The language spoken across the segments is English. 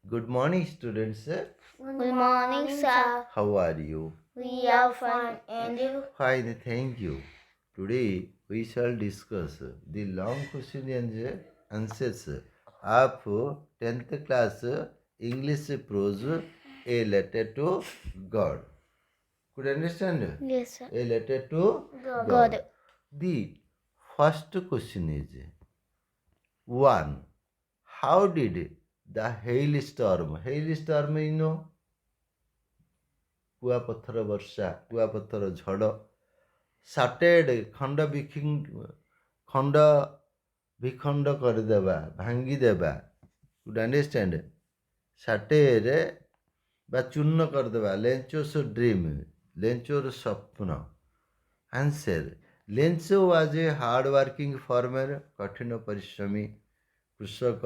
Good morning, students. Good morning, sir. How are you? We are fine, and you? Fine, thank you. Today we shall discuss the long question and answers of 10th class English prose, A Letter to God. Could you understand? Yes, sir. A letter to God. God. The first question is 1. How did the hailstorm, କୁଆପଥର ବର୍ଷା, କୁଆପଥର ଝଡ଼, ସାଟେଡ୍ ଖଣ୍ଡ ବିଖଣ୍ଡ କରିଦେବା, ଭାଙ୍ଗିଦେବା, good understand, ସାଟେର୍ ବା ଚୂର୍ଣ୍ଣ କରିଦେବା, ଲେଞ୍ଚୋସ୍ dream, ଲେଞ୍ଚୋର ସ୍ୱପ୍ନ। Answer, Lencho was a hard working farmer, କଠିନ ପରିଶ୍ରମୀ କୃଷକ।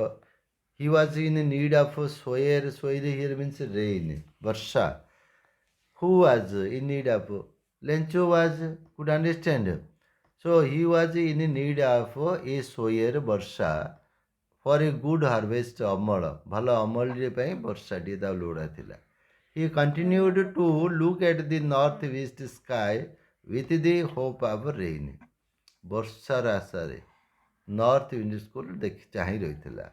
He was in need of soil. Soil here means rain, Varsha. Who was in need of? Lencho was, could understand. So he was in need of a soil, Varsha, for a good harvest ଅମଳ, ଭଲ ଅମଳ ପାଇଁ ବର୍ଷାଟିଏ ତା ଲୋଡ଼ା ଥିଲା। He continued to look at the north east sky with the hope of rain. ବର୍ଷାର ଆଶାରେ north wind school ଚାହିଁ ରହିଥିଲା।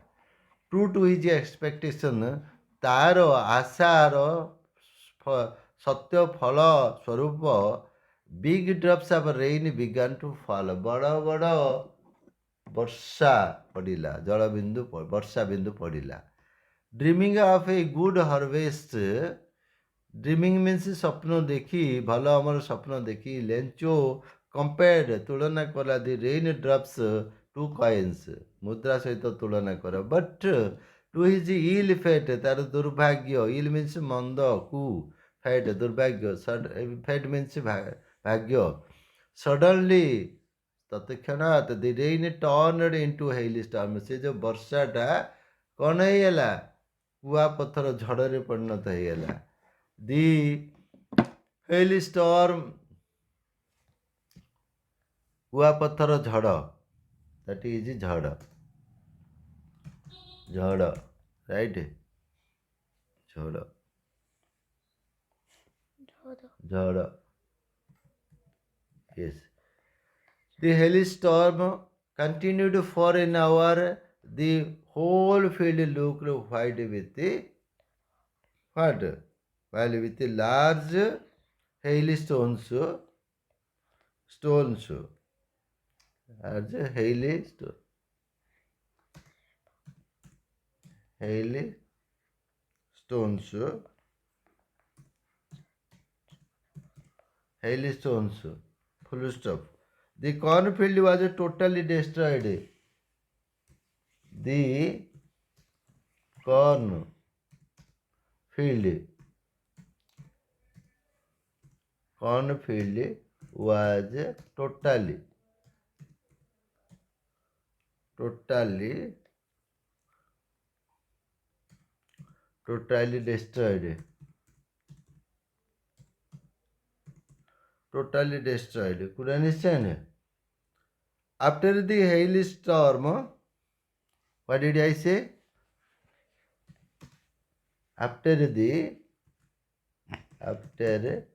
True to his expectation, ତାର ଆଶାର ସତ୍ୟ ଫଳ ସ୍ୱରୂପ big drops of rain began to fall. ବଡ଼ ବଡ଼ ବର୍ଷା ପଡ଼ିଲା, ବର୍ଷା ବିନ୍ଦୁ ପଡ଼ିଲା। Dreaming of a good harvest, dreaming means ସ୍ୱପ୍ନ ଦେଖି, ଭଲ ଅମର ସ୍ୱପ୍ନ ଦେଖି, ଲେଞ୍ଚୋ compared ତୁଳନା କଲା the rain drops to coins, ମୁଦ୍ରା ସହିତ ତୁଳନା କର। But to his ill fate, ତାର ଦୁର୍ଭାଗ୍ୟ, ill means ମନ୍ଦ, କୁ, fate ଦୁର୍ଭାଗ୍ୟ, fate means ଭାଗ୍ୟ। Suddenly ତତ୍କ୍ଷଣାତ୍ the rain turned into hailstorm, ସେ ଯେଉଁ ବର୍ଷାଟା କ'ଣ ହେଇଗଲା, କୁଆପଥର ଝଡ଼ରେ ପରିଣତ ହେଇଗଲା। The hailstorm, କୁଆପଥର ଝଡ଼, that is ଝଡ଼, ଝଡ଼, right? ଝଡ଼, ଝଡ଼, yes. The hailstorm continued for an hour. The whole field looked white with the what? While with the large hailstones, large hailstones, full stop. The cornfield was totally destroyed. The cornfield was totally destroyed. Totally destroyed. Could you understand? After the hailstorm, what did I say? After the hailstorm,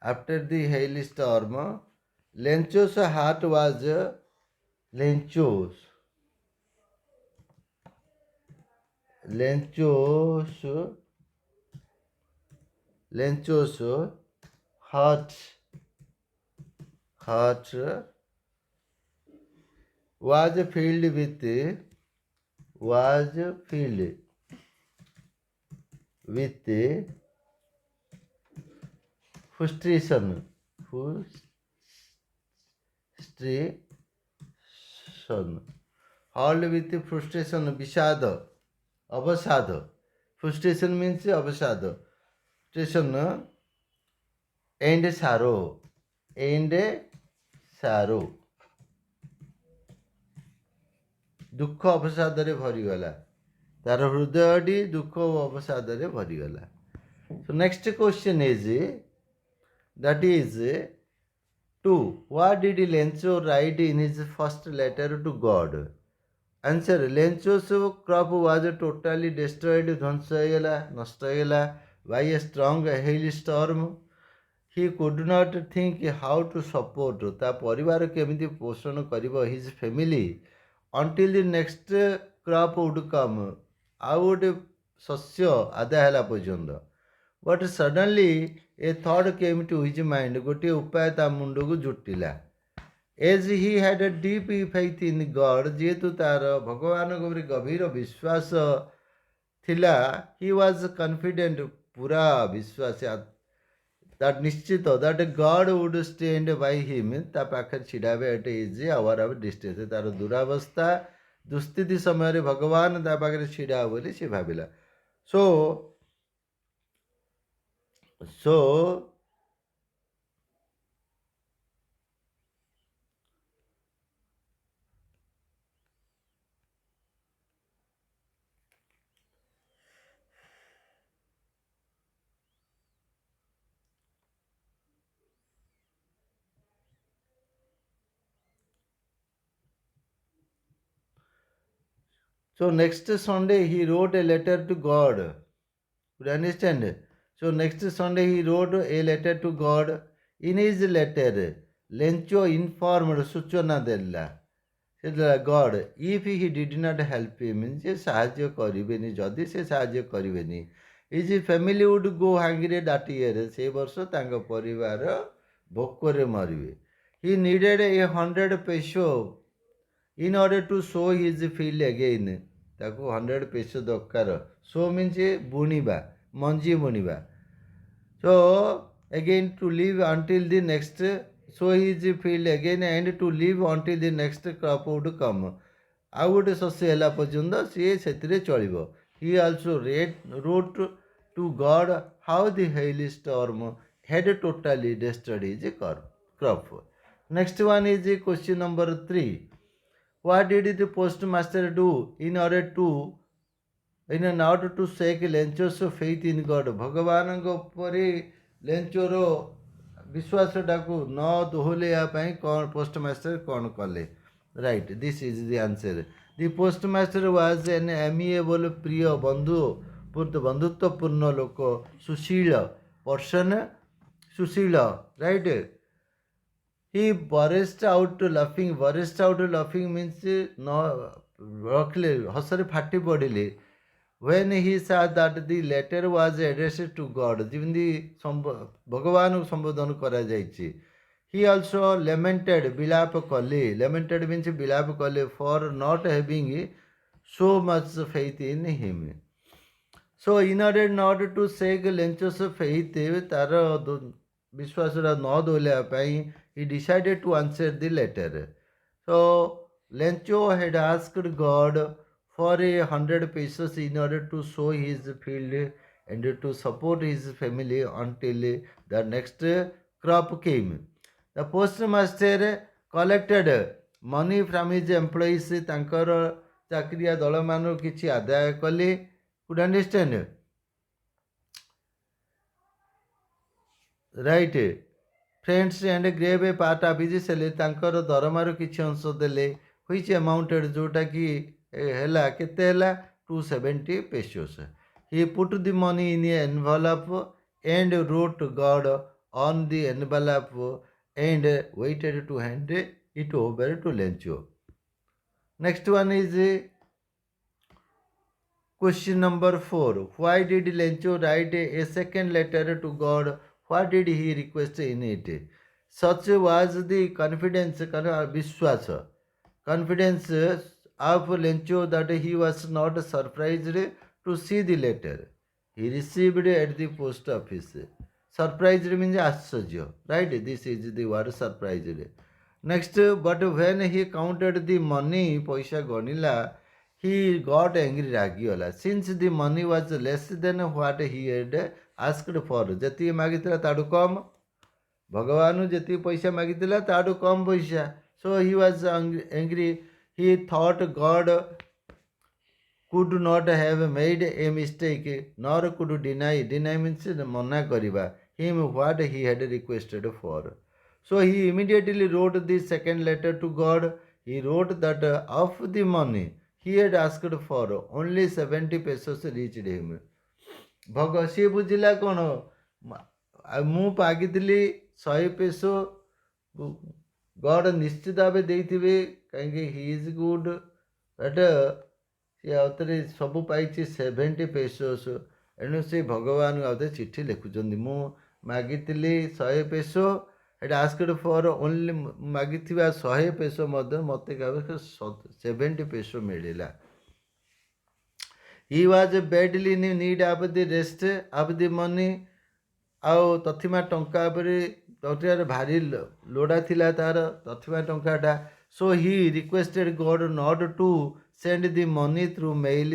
after the hailstorm, Lencho's heart was Lencho's heart was filled with frustration, filled with frustration, বিষাদ, অবসাদ। Frustration means অবসাদ, frustration and sorrow, ଦୁଃଖ ଅବସାଦରେ ଭରିଗଲା। तार हृदयटी दुख और अवसाद भरीगला. So next question is that is 2. What did Lencho write in his first letter to God? Answer. Lencho's crop was totally destroyed, ध्वंस होगला, नष्ट होगला by a strong hailstorm. He could not think how to support ता परिवार केमिति पोषण करिवो his family until the next crop would come. ଆଉ ଗୋଟେ ଶସ୍ୟ ଆଦାୟ ହେଲା ପର୍ଯ୍ୟନ୍ତ. But suddenly a thought came to his mind. ଗୋଟିଏ ଉପାୟ ତା ମୁଣ୍ଡକୁ ଜୁଟିଲା. As he had a deep faith in God, ଯେହେତୁ ତାର ଭଗବାନଙ୍କ ଉପରେ ଗଭୀର ବିଶ୍ୱାସ ଥିଲା, he was confident, ପୁରା ବିଶ୍ୱାସୀ, that ନିଶ୍ଚିତ that God would stand by him, ତା ପାଖରେ ଛିଡ଼ା ହେବେ at his hour of distress. ତାର ଦୁରାବସ୍ଥା ଦୁସ୍ଥିତି ସମୟରେ ଭଗବାନ ତା ପାଖରେ ଛିଡ଼ା ହେବ ବୋଲି ସେ ଭାବିଲା. So next Sunday he wrote a letter to God. You understand? So next Sunday he wrote a letter to God. In his letter, Lencho informed ସୂଚନା ଦେଲା God if he did not help him, ଯେ ସାହାଯ୍ୟ କରିବେନି, ଯଦି ସେ ସାହାଯ୍ୟ କରିବେନି, his family would go hungry that year. ସେ ବର୍ଷ ତାଙ୍କ ପରିବାର ଭୋକରେ ମରିବେ. He needed 100 peso in order to sow his field again. ତାକୁ 100 peso ଦରକାର. sow means ବୁଣିବା, ମଞ୍ଜି ବୁଣିବା. So again to live until the next, sow his field again and to live until the next crop would come. ଆଉ ଗୋଟେ ଶସ୍ୟ ହେଲା ପର୍ଯ୍ୟନ୍ତ ସିଏ ସେଥିରେ ଚଳିବ. He also wrote to God how the hailstorm had totally destroyed his crop. Next one is question number 3. What did the postmaster do in order to shake Lencho's faith in God? ଭଗବାନଙ୍କ ଉପରେ ଲେଞ୍ଚୋର ବିଶ୍ୱାସଟାକୁ ନ ଦୋହଲେଇବା ପାଇଁ କ'ଣ postmaster କ'ଣ କଲେ? Right, this is the answer. The postmaster was an amiable, ପ୍ରିୟ ବନ୍ଧୁତ୍ୱପୂର୍ଣ୍ଣ ଲୋକ, ସୁଶୀଳ person, Sushil, right? He burst out laughing. Burst out laughing means ରଖିଲେ, ହସରେ ଫାଟି ପଡ଼ିଲେ. When he saw that the letter was addressed to God, ଯେମିତି ଭଗବାନଙ୍କୁ ସମ୍ବୋଧନ କରାଯାଇଛି. He also lamented, ବିଳାପ କଲେ. Lamented means ବିଳାପ କଲେ for not having so much faith in him. So in order not to shake Lencho's faith, ତାର ବିଶ୍ୱାସଟା ନ ଦୋହଲେଇବା ପାଇଁ, he decided to answer the letter. So Lencho had asked God for 100 pesos in order to sow his field and to support his family until the next crop came. The postmaster collected money from his employees. ତାଙ୍କର ଚାକିରିଆ ଦଳମାନଙ୍କୁ କିଛି ଆଦାୟ କଲେ. Could understand? Right. Friends and gave a part of his salary. ତାଙ୍କର ଦରମାରୁ କିଛି ଅଂଶ ଦେଲେ. which amounted, ଯେଉଁଟାକି ହେଲା କେତେ ହେଲା 270 pesos. He put the money in an envelope and wrote God on the envelope and waited to hand it over to Lencho. Next one is question number 4. Why did Lencho write a second letter to God? What did he request in it? Such was the confidence of Lencho that he was not surprised to see the letter he received at the post office. Surprised means ଆଶ୍ଚର୍ଯ୍ୟ, right? This is the word surprised. Next, but when he counted the money, ପଇସା ଗଣିଲା, he got angry, ରାଗିଗଲା. Since the money was less than what he had asked for, ଯେତିକି ମାଗିଥିଲା ତାଠୁ କମ୍, ଭଗବାନଙ୍କୁ ଯେତିକି ପଇସା ମାଗିଥିଲା ତାଠୁ କମ୍ ପଇସା. So he was angry. He thought God could not have made a mistake, nor could deny. Deny means mana kariba. Him what he had requested for. So he immediately wrote the second letter to God. He wrote that of the money he had asked for, only 70 pesos reached him. ଭଗ ସିଏ ବୁଝିଲା କ'ଣ ମୁଁ ମାଗିଥିଲି 100 peso ଗଡ଼ ନିଶ୍ଚିତ ଭାବେ ଦେଇଥିବେ କାହିଁକି he is good but ସିଏ ଆଉଥରେ ସବୁ ପାଇଛି 70 ପେସୋସ୍ ଏଣୁ ସେ ଭଗବାନଙ୍କୁ ଆଉଥରେ ଚିଠି ଲେଖୁଛନ୍ତି ମୁଁ ମାଗିଥିଲି 100 ପେସୋ ଏଇଟା ଆସ୍କଡ୍ ଫର୍ ଓନ୍ଲି ମାଗିଥିବା 100 ପେସୋ ମଧ୍ୟ ମୋତେ କେବଳ 70 ପେସୋ ମିଳିଲା. He was badly in need of the rest of the money. ଆଉ ତଥିମା ଟଙ୍କା ଉପରେ ତଟିଆରେ ଭାରି ଲୋଡ଼ା ଥିଲା ତାର ତଥିମା ଟଙ୍କାଟା. So he requested God not to send the money through mail.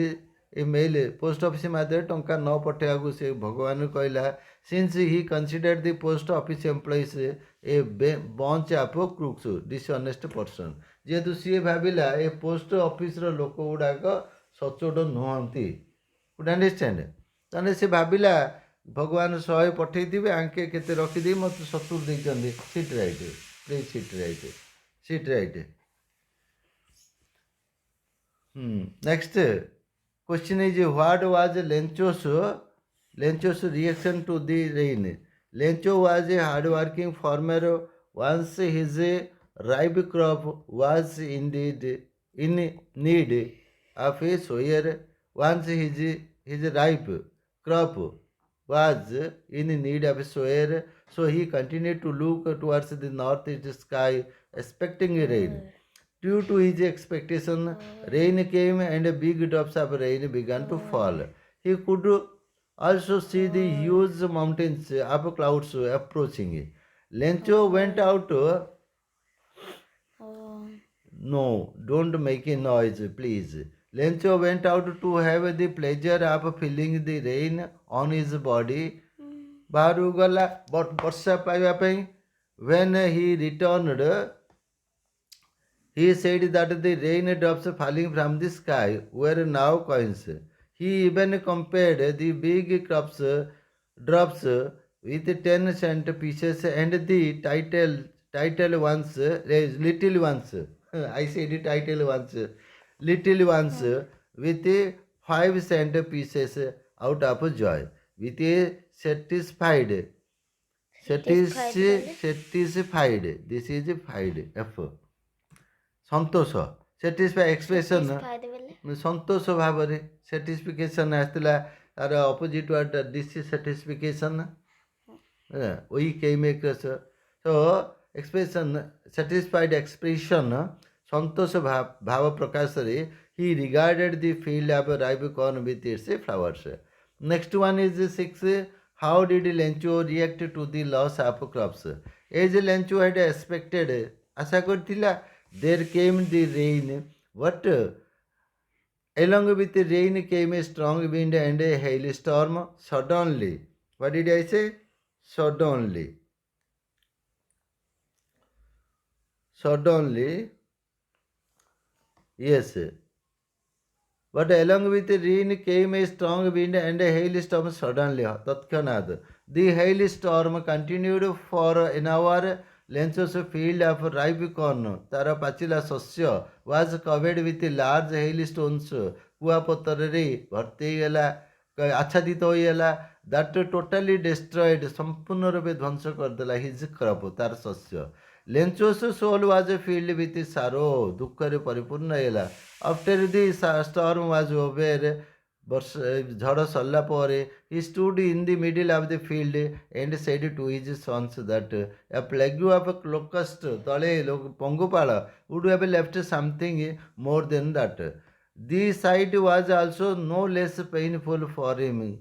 A mail post office ମାଧ୍ୟମରେ ଟଙ୍କା ନ ପଠାଇବାକୁ ସେ ଭଗବାନଙ୍କୁ କହିଲା. Since he considered the post office employees a bunch of crooks, dishonest person. ଯେହେତୁ ସିଏ ଭାବିଲା ଏ ପୋଷ୍ଟ ଅଫିସ୍ର ଲୋକ ଗୁଡ଼ାକ ସଚୋଟ ନୁହନ୍ତି. Good understand. ତାହେଲେ ସେ ଭାବିଲା ଭଗବାନ 100 ପଠେଇଥିବେ ଆଙ୍କେ କେତେ ରଖିଦେଇ ମୋତେ 70 ଦେଇଛନ୍ତି. Seat right please seat right seat right. Next question is what was Lencho's reaction to the rain? Lencho was a hard-working farmer. Once his ripe crop was indeed in need of a sower. Once his ripe crop was in need of a sower, so he continued to look towards the northeast sky, expecting rain. Due to his expectation, rain came and big drops of rain began to fall. He could also see the huge mountains of clouds approaching. Lencho went out. No, don't make a noise, please. Lencho went out to have the pleasure of feeling the rain on his body. ବାହାରକୁ ଗଲା ବର୍ଷା ପାଇବା ପାଇଁ. When he returned, he said that the rain drops falling from the sky were now coins. He even compared the big drops with 10-cent pieces and the little ones. I said title ones. Little ones with 5-cent pieces out of joy. With a satisfied. This is fied. F. Santosh satisfy expression ସନ୍ତୋଷ ଭାବରେ satisfaction ଆସିଥିଲା ତାର opposite word dissatisfaction. We came across. So expression satisfied expression ସନ୍ତୋଷ ଭାବ ପ୍ରକାଶରେ he regarded the field of ripe corn with its flowers. Next one is 6. How did Lencho react to the loss of crops? As Lencho had expected, ଆଶା କରିଥିଲା, there came the rain, but along with the rain came a strong wind and a hailstorm. Suddenly, what did I say? Suddenly, yes. But along with the rain came a strong wind and a hailstorm. Suddenly, tatkhanat. The hailstorm continued for an hour. Lencho's field of ripe corn, ତାର ପାଚିଲା ଶସ୍ୟ, was covered with large hailstones. କୁଆପଥରରେ ଭର୍ତ୍ତି ହେଇଗଲା, ଆଚ୍ଛାଦିତ ହୋଇଗଲା. That totally destroyed, ସମ୍ପୂର୍ଣ୍ଣ ରୂପେ ଧ୍ୱଂସ କରିଦେଲା his crop, ତାର ଶସ୍ୟ. Lencho's soul was filled with sorrow, ଦୁଃଖରେ ପରିପୂର୍ଣ୍ଣ ହେଇଗଲା. After the storm was over, ଝଡ଼ ସରିଲା ପରେ, he stood in the middle of the field and said to his sons that a plague of locust ତଳେ ପଙ୍ଗୁପାଳ would have left something more than that. The sight was also no less painful for him.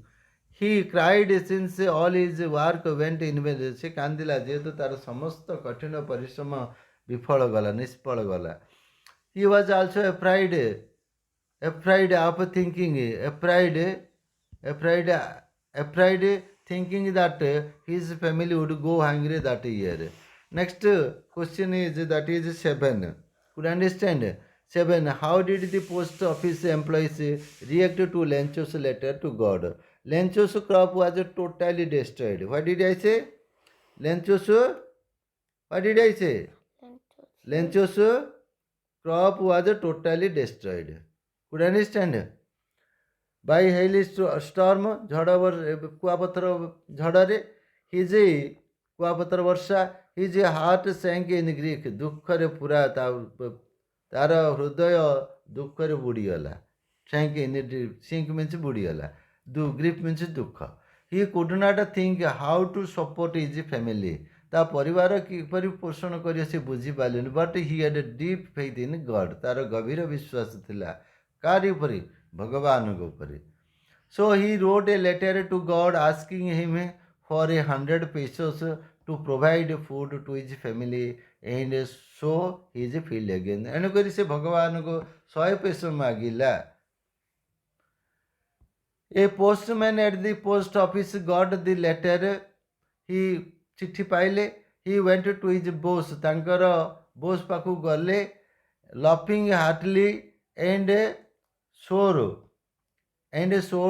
He cried since all his work went in vain. ସେ କାନ୍ଦିଲା ଯେହେତୁ ତାର ସମସ୍ତ କଠିନ ପରିଶ୍ରମ ବିଫଳ ଗଲା, ନିଷ୍ଫଳ ଗଲା. He was also afraid of thinking, thinking that his family would go hungry that year. Next question is, that is 7. Could you understand? 7. How did the post office employees react to Lencho's letter to God? Lencho's crop was totally destroyed. What did I say? Lencho's, what did I say? Lencho's crop was totally destroyed. Could you understand? By hail storm, କୁଆପଥର ଝଡ଼ରେ his କୁଆପଥର ବର୍ଷା, his heart sank in grief. ଦୁଃଖରେ ପୁରା ତାର ହୃଦୟ ଦୁଃଖରେ ବୁଡ଼ିଗଲା. sank in sink means ବୁଡ଼ିଗଲା. grief means ଦୁଃଖ. He could not think how to support his family. ତା ପରିବାର କିପରି ପୋଷଣ କରିବ ସେ ବୁଝିପାରିଲେନି. But he had a deep faith in God. ତାର ଗଭୀର ବିଶ୍ୱାସ ଥିଲା କାରି ଉପରେ? ଭଗବାନଙ୍କ ଉପରେ. So he wrote a letter to God asking him for 100 pesos to provide food to his family and so he is filled again. ଏଣୁକରି ସେ ଭଗବାନଙ୍କୁ 100 ପଇସା ମାଗିଲା. A postman at the post office got the letter. He ଚିଠି ପାଇଲେ. He went to his boss. ତାଙ୍କର Bosch ପାଖକୁ ଗଲେ. laughing heartily and showed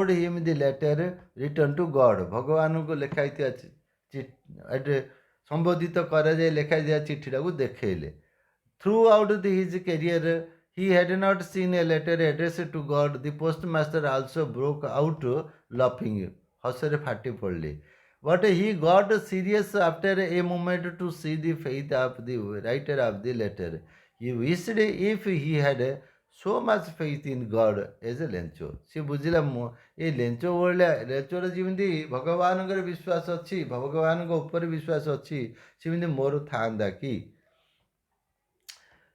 him the letter written to God. ଭଗବାନଙ୍କୁ ଲେଖାଇଥିବା ସମ୍ବୋଧିତ କରାଯାଇ ଲେଖାଇଥିବା ଚିଠିଟାକୁ ଦେଖେଇଲେ. Throughout his career, he had not seen a letter addressed to God. The postmaster also broke out laughing. ହସରେ ଫାଟି ପଡ଼ିଲେ. But he got serious after a moment to see the faith of the writer of the letter. He wished if he had so much faith in God as a ଲେଞ୍ଚୋ. ସେ ବୁଝିଲା ଏ ଲେଞ୍ଚୋ ଭଳିଆ ଲେଞ୍ଚୋର ଯେମିତି ଭଗବାନଙ୍କର ବିଶ୍ୱାସ ଅଛି, ଭଗବାନଙ୍କ ଉପରେ ବିଶ୍ୱାସ ଅଛି, ସେମିତି ମୋର ଥାନ୍ତା କି?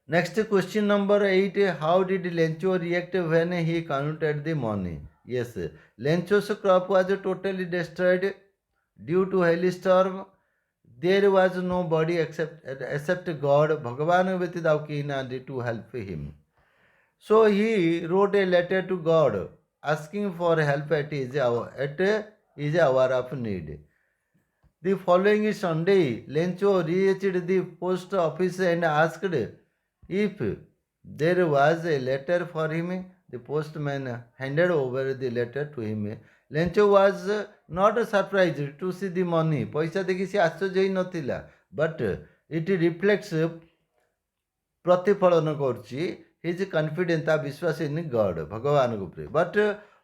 Next question number 8. How did Lencho react when he counted the money? Yes, Lencho's crop was totally destroyed due to hailstorm. There was nobody except God. भगवान व्यतीत ଆଉ କେହି ନାହାନ୍ତି to help him. So he wrote a letter to God asking for help at his hour of need. The following Sunday, Lencho reached the post office and asked if there was a letter for him. The postman handed over the letter to him. Lencho was not surprised to see the money. पैसा देखि से आश्चर्य ही नथिला. But it reflects प्रतिफलन କରୁଛି his confidence, ତା ବିଶ୍ୱାସ in God, ଭଗବାନଙ୍କ ଉପରେ. But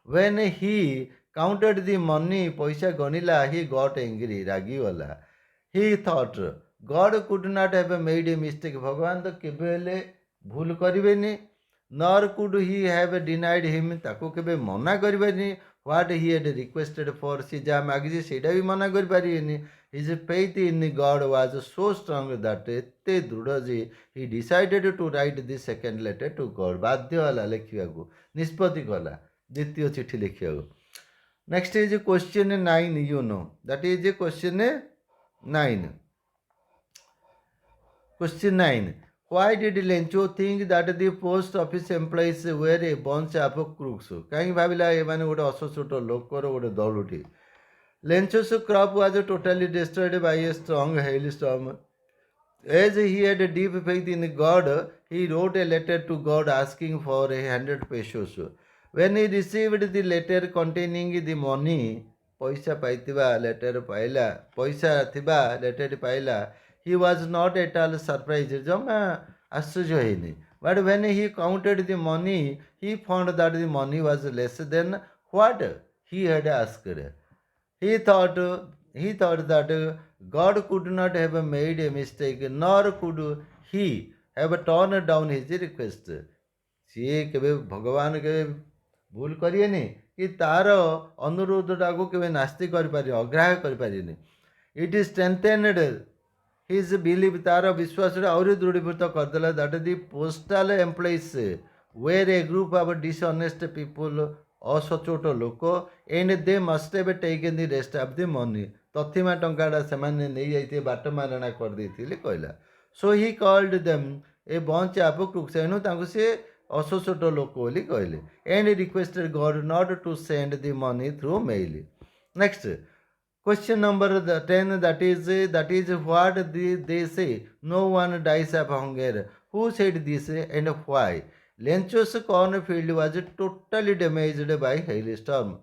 when he counted the money, पैसा ଗଣିଲା, he got angry, ରାଗିଗଲା. He thought God could not have made a mistake. ଭଗବାନ ତ କେବେ ହେଲେ ଭୁଲ କରିବେନି. Nor could he have denied him. ତାକୁ କେବେ ମନା କରିବେନି. What he had requested for, ସେ ଯାହା ମାଗିଛି ସେଇଟା ବି ମନା କରିପାରିବେନି. His faith in God was so strong that ଏତେ ଦୃଢ଼ ଯେ he decided to write the second letter to God. ବାଧ୍ୟ ହେଲା ଲେଖିବାକୁ, ନିଷ୍ପତ୍ତି କଲା ଦ୍ୱିତୀୟ ଚିଠି ଲେଖିବାକୁ. Next is question 9. You know that is question 9. Question 9. Why did Lencho think that the post office employees were a bunch of crooks? କାହିଁକି ଭାବିଲା ଏମାନେ ଗୋଟେ ଅସଚ୍ଛୋଟ ଲୋକର ଗୋଟେ ଦଳୁଟି? Lencho's crop was totally destroyed by a strong hailstorm. As he had deep faith in God, he wrote a letter to God asking for 100 pesos. When he received the letter containing the money, पैसा पाइଥିବା letter ପାଇଲା, पैसा ଥିବା letter ପାଇଲା, he was not at all surprised. ଜମା ଆଶ୍ଚର୍ଯ୍ୟ ହେଇନି. But when he counted the money, he found that the money was less than what he had asked. He thought that God could not have made a mistake, nor could he have turned down his request. ସିଏ କେବେ ଭଗବାନ କେବେ ଭୁଲ କରିବେନି କି ତାର ଅନୁରୋଧଟାକୁ କେବେ ନାସ୍ତି କରିପାରିବେନି, ଅଗ୍ରାହ୍ୟ କରିପାରିବେନି. It strengthened his belief. ତାର ବିଶ୍ୱାସରେ ଆହୁରି ଦୃଢ଼ୀଭୂତ କରିଦେଲା that the postal employees were a group of dishonest people, ଅସଚ୍ଚୋଟ ଲୋକ, and they must have taken the rest of the money. ତଥିମା ଟଙ୍କାଟା ସେମାନେ ନେଇଯାଇଥିବେ, ବାଟ ମାରଣା କରିଦେଇଥିଲେ କହିଲା. So he called them a bunch of crooks. ଏଣୁ ତାଙ୍କୁ ସେ ଅସଚ୍ଚୋଟ ଲୋକ ବୋଲି କହିଲେ. And requested God not to send the money through mail. Next. Question number 10. That is what they say. No one dies of hunger. Who said this and why? Lencho's cornfield was totally damaged by hailstorm.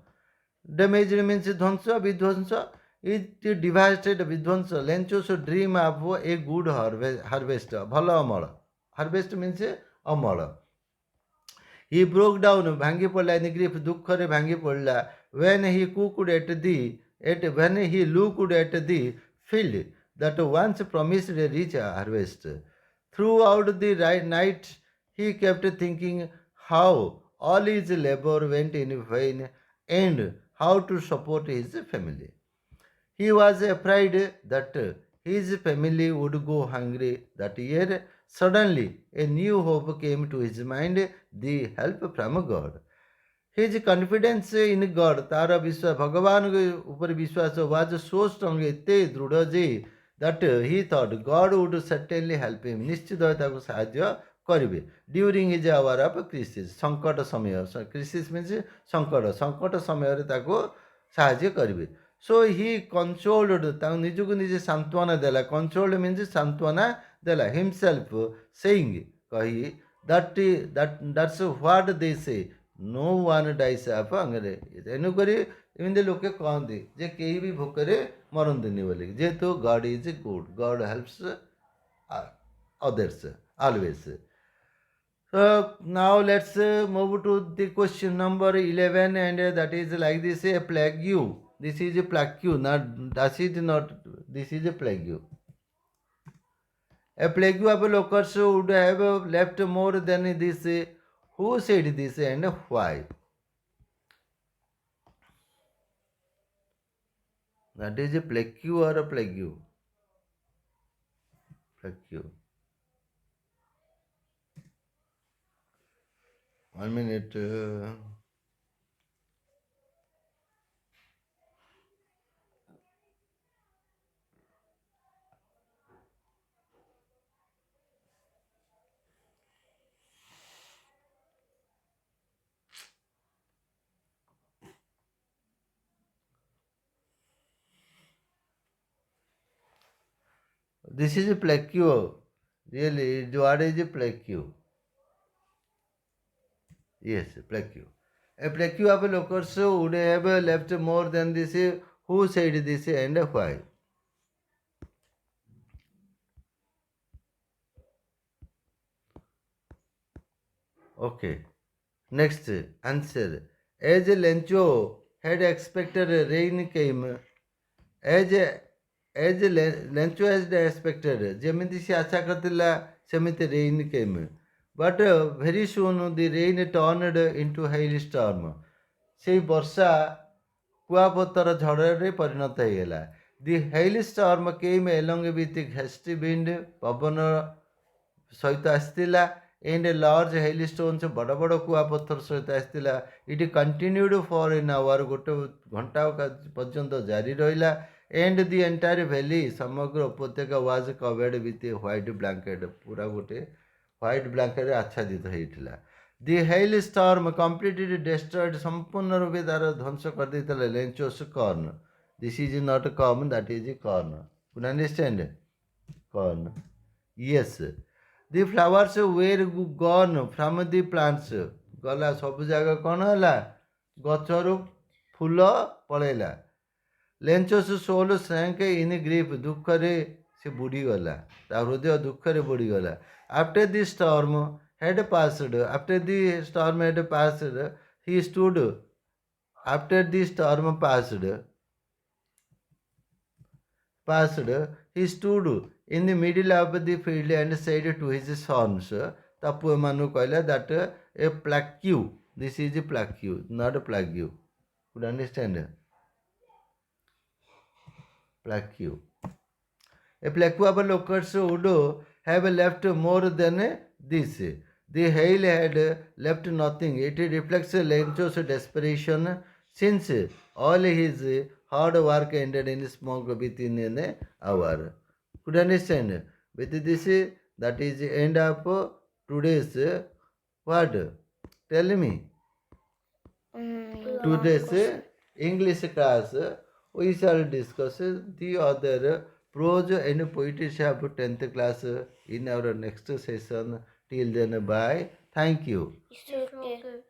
Damaged means dhvansa, vidhvansa. It devastated vidhvansa. Lencho's dream of a good harvest. Bhala amala. Harvest means amala. He broke down, ଭାଙ୍ଗି ପଡ଼ିଲା in grief, ଦୁଃଖରେ ଭାଙ୍ଗି ପଡ଼ିଲା. When he looked at the field that once promised a rich harvest. Throughout the night, he kept thinking how all his labor went in vain and how to support his family. He was afraid that his family would go hungry that year. Suddenly, a new hope came to his mind, the help from God. His confidence in God, तार विश्वास भगवान के ऊपर विश्वास was so strong, एते दृढ़ जे that he thought God would certainly help him. निश्चित भावे ताको साहाय्य करिवे. During his hour of crisis, संकट समय, crisis means संकट, संकट समय रे ताको साहाय्य करिवे. So he consoled, ताको निजको निजे सांत्वना देला. Consoled means सांत्वना देला himself, saying, कही that's what they say. No one dies of hunger. ତେଣୁକରି ଏମିତି ଲୋକେ କହନ୍ତି ଯେ କେହି ବି ଭୋକରେ ମରନ୍ତିନି ବୋଲି, ଯେହେତୁ God is good, God helps others always. So now let's move to the question number 11, and that is like this: a plague. This is a plague, not that is not. This is a plague. A plague of locusts would have left more than this. Who said this and why? That is a plague or a plague? Plague. 1 minute. This is a plague. Really, what is a plague? Yes, plague. A plague of locusts would have left more than this. Who said this and why? Okay. Next answer. As Lencho had expected, rain came. As Lencho had expected, ଯେମିତି ସେ ଆଶା କରିଥିଲା ସେମିତି rain came. But very soon the rain turned into hailstorm. ସେଇ ବର୍ଷା କୁଆପଥର ଝଡ଼ରେ ପରିଣତ ହେଇଗଲା. The hailstorm came along with gusty wind, ପବନ ସହିତ ଆସିଥିଲା, and large hailstones, ବଡ଼ ବଡ଼ କୁଆପଥର ସହିତ ଆସିଥିଲା. It continued for an hour, ଗୋଟେ ଘଣ୍ଟା ପର୍ଯ୍ୟନ୍ତ ଜାରି ରହିଲା. And the entire valley, ସମଗ୍ର ଉପତ୍ୟକା was covered with a white blanket, ପୁରା ଗୋଟେ white blanket ଆଚ୍ଛାଦିତ ହେଇଥିଲା. The hailstorm completely destroyed, ସମ୍ପୂର୍ଣ୍ଣ ରୂପେ ତାର ଧ୍ୱଂସ କରିଦେଇଥିଲା Lencho's corn. This is not corn, that is corn. You understand? Corn. Yes. The flowers were gone from the plants. ଗଲା ସବୁ ଜାଗା କ'ଣ ହେଲା? ଗଛରୁ ଫୁଲ ପଳେଇଲା. Lencho's soul sank in grief. ଦୁଃଖରେ ସେ ବୁଡ଼ିଗଲା. ତା ହୃଦୟ ଦୁଃଖରେ ବୁଡ଼ିଗଲା. After the storm had passed, he stood. After the storm passed, he stood in the middle of the field and said to his sons, ତା ପୁଅମାନଙ୍କୁ କହିଲା, that a plague, this is a plague, not a plague. Could understand? Plague. A plague of locusts would have left more than this. The hail had left nothing. It reflects Lencho's desperation, since all his hard work ended in smoke within an hour. Could you understand? With this, that is the end of today's what? Tell me. Today's English class. We shall discuss the other prose and poetry of 10th class in our next session. Till then, bye. Thank you. It's okay.